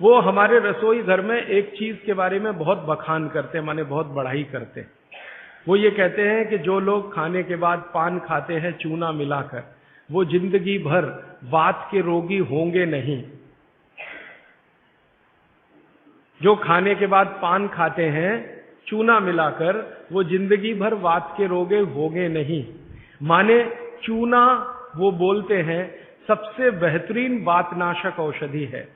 वो हमारे रसोई घर में एक चीज के बारे में बहुत बखान करते हैं, माने बहुत बढ़ाई करते हैं। वो ये कहते हैं कि जो लोग खाने के बाद पान खाते हैं चूना मिलाकर, वो जिंदगी भर वात के रोगी होंगे नहीं। जो खाने के बाद पान खाते हैं चूना मिलाकर, वो जिंदगी भर वात के रोगी होंगे नहीं। माने चूना, वो बोलते हैं, सबसे बेहतरीन वातनाशक औषधि है।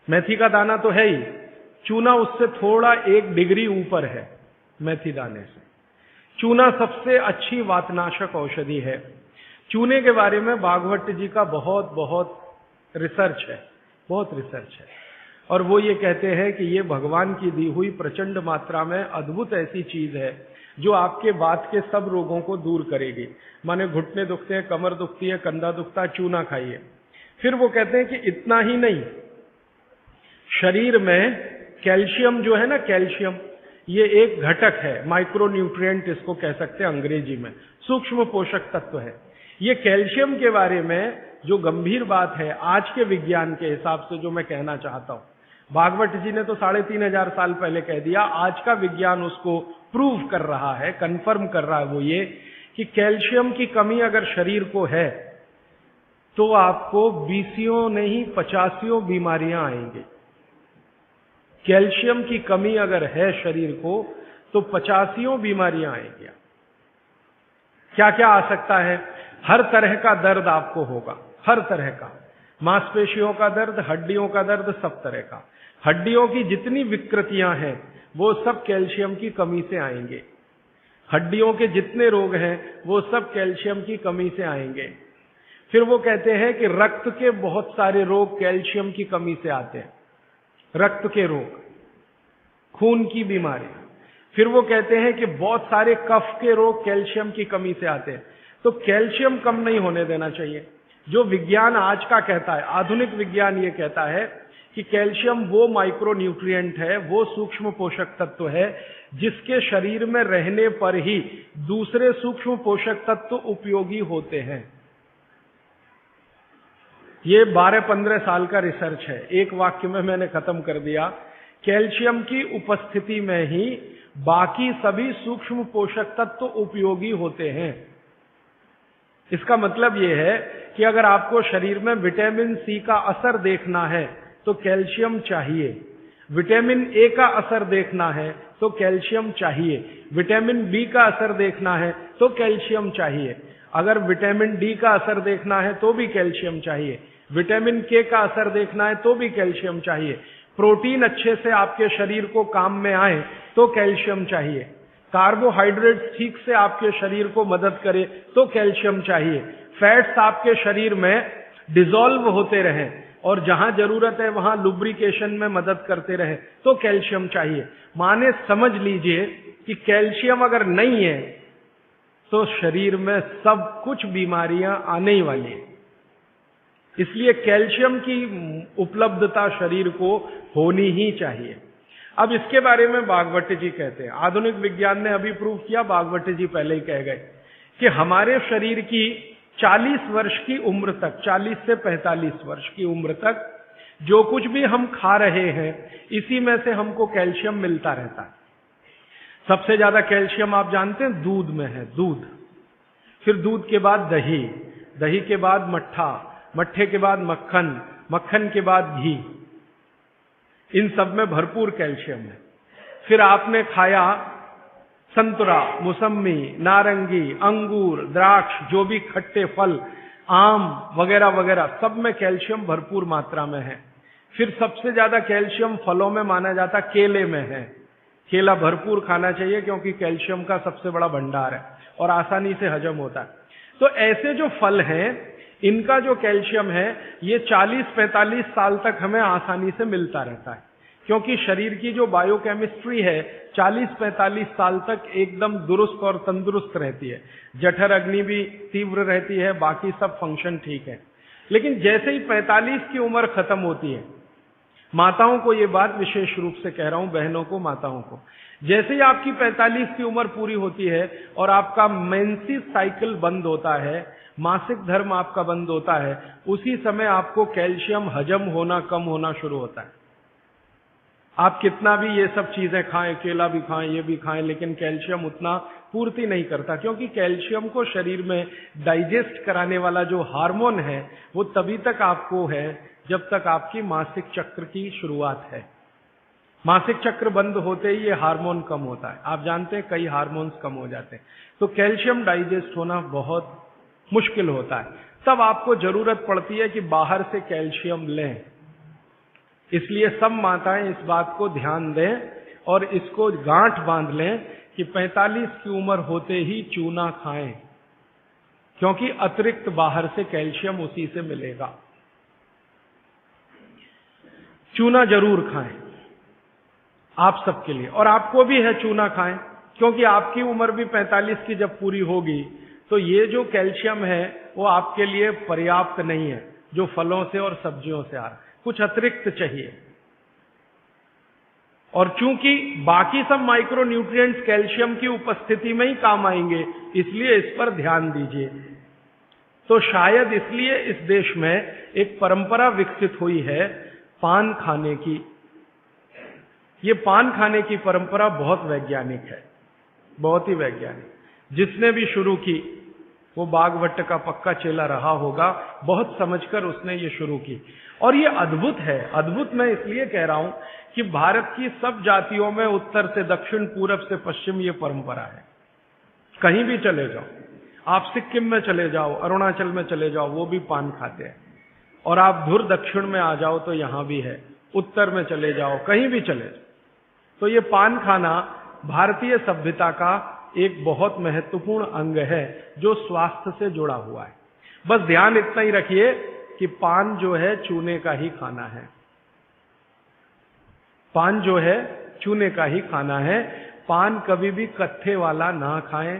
मेथी का दाना तो है ही, चूना उससे थोड़ा 1 डिग्री ऊपर है। मेथी दाने से चूना सबसे अच्छी वातनाशक औषधि है। चूने के बारे में भागवत जी का बहुत बहुत रिसर्च है, बहुत रिसर्च है। और वो ये कहते हैं कि ये भगवान की दी हुई प्रचंड मात्रा में अद्भुत ऐसी चीज है जो आपके वात के सब रोगों को दूर करेगी। माने घुटने दुखते हैं, कमर दुखती है, कंधा दुखता है, चूना खाइए। फिर वो कहते हैं कि इतना ही नहीं, शरीर में कैल्शियम जो है ना, कैल्शियम ये एक घटक है, माइक्रो न्यूट्रिएंट इसको कह सकते हैं अंग्रेजी में, सूक्ष्म पोषक तत्व है। ये कैल्शियम के बारे में जो गंभीर बात है आज के विज्ञान के हिसाब से जो मैं कहना चाहता हूं, भागवत जी ने तो 3500 साल पहले कह दिया, आज का विज्ञान उसको प्रूव कर रहा है, कंफर्म कर रहा है। वो ये कि कैल्शियम की कमी अगर शरीर को है तो आपको 20 नहीं 85 बीमारियां आएंगी। कैल्शियम की कमी अगर है शरीर को तो 85 बीमारियां आएंगी। क्या क्या आ सकता है? हर तरह का दर्द आपको होगा, हर तरह का, मांसपेशियों का दर्द, हड्डियों का दर्द, सब तरह का। हड्डियों की जितनी विकृतियां हैं वो सब कैल्शियम की कमी से आएंगे। हड्डियों के जितने रोग हैं वो सब कैल्शियम की कमी से आएंगे। फिर वो कहते हैं कि रक्त के बहुत सारे रोग कैल्शियम की कमी से आते हैं, रक्त के रोग, खून की बीमारी। फिर वो कहते हैं कि बहुत सारे कफ के रोग कैल्शियम की कमी से आते हैं। तो कैल्शियम कम नहीं होने देना चाहिए। जो विज्ञान आज का कहता है, आधुनिक विज्ञान ये कहता है कि कैल्शियम वो माइक्रो न्यूट्रिएंट है, वो सूक्ष्म पोषक तत्व है जिसके शरीर में रहने पर ही दूसरे सूक्ष्म पोषक तत्व उपयोगी होते हैं। ये 12-15 साल का रिसर्च है, एक वाक्य में मैंने खत्म कर दिया। कैल्शियम की उपस्थिति में ही बाकी सभी सूक्ष्म पोषक तत्व उपयोगी होते हैं। इसका मतलब यह है कि अगर आपको शरीर में विटामिन सी का असर देखना है तो कैल्शियम चाहिए, विटामिन ए का असर देखना है तो कैल्शियम चाहिए, विटामिन बी का असर देखना है तो कैल्शियम चाहिए, अगर विटामिन डी का असर देखना है तो भी कैल्शियम चाहिए, विटामिन के का असर देखना है तो भी कैल्शियम चाहिए, प्रोटीन अच्छे से आपके शरीर को काम में आए तो कैल्शियम चाहिए, कार्बोहाइड्रेट्स ठीक से आपके शरीर को मदद करे तो कैल्शियम चाहिए, फैट्स आपके शरीर में डिसॉल्व होते रहें और जहां जरूरत है वहां लुब्रिकेशन में मदद करते रहे तो कैल्शियम चाहिए। माने समझ लीजिए कि कैल्शियम अगर नहीं है तो शरीर में सब कुछ बीमारियां आने ही वाली है। इसलिए कैल्शियम की उपलब्धता शरीर को होनी ही चाहिए। अब इसके बारे में भागवत जी कहते हैं, आधुनिक विज्ञान ने अभी प्रूव किया, भागवत जी पहले ही कह गए कि हमारे शरीर की 40 वर्ष की उम्र तक, 40 से 45 वर्ष की उम्र तक जो कुछ भी हम खा रहे हैं इसी में से हमको कैल्शियम मिलता रहता है। सबसे ज्यादा कैल्शियम आप जानते हैं दूध में है, दूध, फिर दूध के बाद दही, दही के बाद मट्ठा, मट्ठे के बाद मक्खन, मक्खन के बाद घी, इन सब में भरपूर कैल्शियम है। फिर आपने खाया संतरा, मौसम्मी, नारंगी, अंगूर, द्राक्ष, जो भी खट्टे फल, आम वगैरह वगैरह, सब में कैल्शियम भरपूर मात्रा में है। फिर सबसे ज्यादा कैल्शियम फलों में माना जाता केले में है। केला भरपूर खाना चाहिए क्योंकि कैल्शियम का सबसे बड़ा भंडार है और आसानी से हजम होता है। तो ऐसे जो फल हैं इनका जो कैल्शियम है ये 40-45 साल तक हमें आसानी से मिलता रहता है, क्योंकि शरीर की जो बायोकेमिस्ट्री है 40-45 साल तक एकदम दुरुस्त और तंदुरुस्त रहती है। जठर अग्नि भी तीव्र रहती है, बाकी सब फंक्शन ठीक है। लेकिन जैसे ही 45 की उम्र खत्म होती है, माताओं को ये बात विशेष रूप से कह रहा हूं, बहनों को, माताओं को, जैसे ही आपकी 45 की उम्र पूरी होती है और आपका मेंसेस साइकिल बंद होता है, मासिक धर्म आपका बंद होता है, उसी समय आपको कैल्शियम हजम होना कम होना शुरू होता है। आप कितना भी ये सब चीजें खाएं, केला भी खाएं, ये भी खाएं, लेकिन कैल्शियम उतना पूर्ति नहीं करता, क्योंकि कैल्शियम को शरीर में डाइजेस्ट कराने वाला जो हार्मोन है वो तभी तक आपको है जब तक आपकी मासिक चक्र की शुरुआत है। मासिक चक्र बंद होते ही ये हार्मोन कम होता है। आप जानते हैं कई हार्मोन्स कम हो जाते हैं, तो कैल्शियम डाइजेस्ट होना बहुत मुश्किल होता है। तब आपको जरूरत पड़ती है कि बाहर से कैल्शियम लें। इसलिए सब माताएं इस बात को ध्यान दें और इसको गांठ बांध लें कि 45 की उम्र होते ही चूना खाएं, क्योंकि अतिरिक्त बाहर से कैल्शियम उसी से मिलेगा। चूना जरूर खाएं आप सबके लिए, और आपको भी है चूना खाएं, क्योंकि आपकी उम्र भी 45 की जब पूरी होगी तो ये जो कैल्शियम है वो आपके लिए पर्याप्त नहीं है जो फलों से और सब्जियों से आ रहा है, कुछ अतिरिक्त चाहिए। और चूंकि बाकी सब माइक्रो न्यूट्रिएंट्स कैल्शियम की उपस्थिति में ही काम आएंगे, इसलिए इस पर ध्यान दीजिए। तो शायद इसलिए इस देश में एक परंपरा विकसित हुई है पान खाने की। ये पान खाने की परंपरा बहुत वैज्ञानिक है, बहुत ही वैज्ञानिक। जिसने भी शुरू की वो बागभट्ट का पक्का चेला रहा होगा, बहुत समझकर उसने ये शुरू की। और ये अद्भुत है। अद्भुत मैं इसलिए कह रहा हूं कि भारत की सब जातियों में उत्तर से दक्षिण, पूरब से पश्चिम ये परंपरा है। कहीं भी चले जाओ, आप सिक्किम में चले जाओ, अरुणाचल में चले जाओ, वो भी पान खाते हैं। और आप धुर दक्षिण में आ जाओ तो यहां भी है, उत्तर में चले जाओ, कहीं भी चले जाओ। तो ये पान खाना भारतीय सभ्यता का एक बहुत महत्वपूर्ण अंग है जो स्वास्थ्य से जुड़ा हुआ है। बस ध्यान इतना ही रखिए कि पान जो है चूने का ही खाना है। पान जो है चूने का ही खाना है। पान कभी भी कत्थे वाला ना खाएं,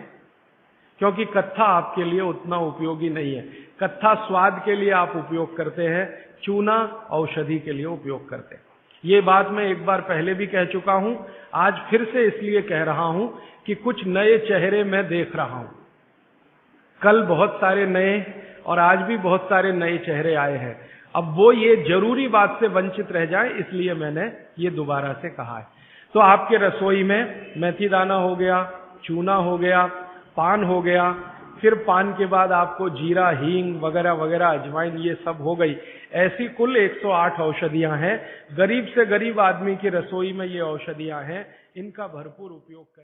क्योंकि कत्था आपके लिए उतना उपयोगी नहीं है। कत्था स्वाद के लिए आप उपयोग करते हैं, चूना औषधि के लिए उपयोग करते हैं। ये बात मैं एक बार पहले भी कह चुका हूं, आज फिर से इसलिए कह रहा हूं कि कुछ नए चेहरे मैं देख रहा हूं। कल बहुत सारे नए और आज भी बहुत सारे नए चेहरे आए हैं। अब वो ये जरूरी बात से वंचित रह जाए, इसलिए मैंने ये दोबारा से कहा है। तो आपके रसोई में मेथी दाना हो गया, चूना हो गया, पान हो गया, फिर पान के बाद आपको जीरा, हींग वगैरह वगैरह, अजवाइन, ये सब हो गई। ऐसी कुल 108 औषधियां हैं। गरीब से गरीब आदमी की रसोई में ये औषधियां हैं, इनका भरपूर उपयोग करें।